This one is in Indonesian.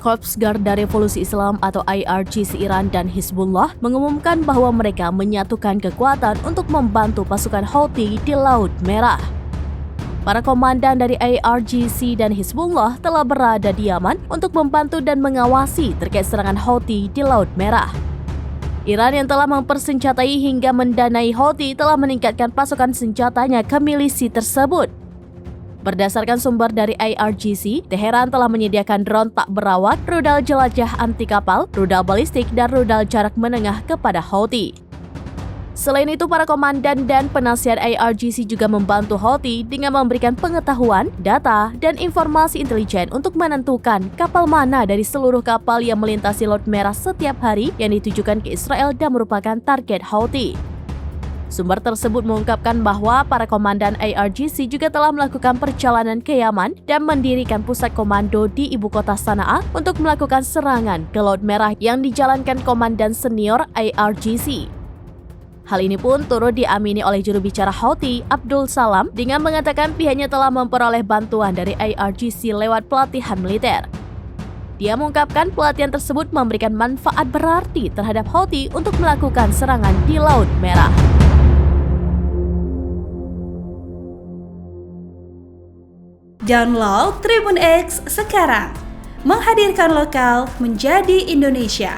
Korps Garda Revolusi Islam atau IRGC Iran dan Hizbullah mengumumkan bahwa mereka menyatukan kekuatan untuk membantu pasukan Houthi di Laut Merah. Para komandan dari IRGC dan Hizbullah telah berada di Yaman untuk membantu dan mengawasi terkait serangan Houthi di Laut Merah. Iran yang telah mempersenjatai hingga mendanai Houthi telah meningkatkan pasokan senjatanya ke milisi tersebut. Berdasarkan sumber dari IRGC, Teheran telah menyediakan drone tak berawak, rudal jelajah anti kapal, rudal balistik, dan rudal jarak menengah kepada Houthi. Selain itu, para komandan dan penasihat IRGC juga membantu Houthi dengan memberikan pengetahuan, data, dan informasi intelijen untuk menentukan kapal mana dari seluruh kapal yang melintasi Laut Merah setiap hari yang ditujukan ke Israel dan merupakan target Houthi. Sumber tersebut mengungkapkan bahwa para komandan IRGC juga telah melakukan perjalanan ke Yaman dan mendirikan pusat komando di ibu kota Sanaa untuk melakukan serangan ke Laut Merah yang dijalankan komandan senior IRGC. Hal ini pun turut diamini oleh juru bicara Houthi, Abdul Salam, dengan mengatakan pihaknya telah memperoleh bantuan dari IRGC lewat pelatihan militer. Dia mengungkapkan pelatihan tersebut memberikan manfaat berarti terhadap Houthi untuk melakukan serangan di Laut Merah. Download Tribun X sekarang, menghadirkan lokal menjadi Indonesia.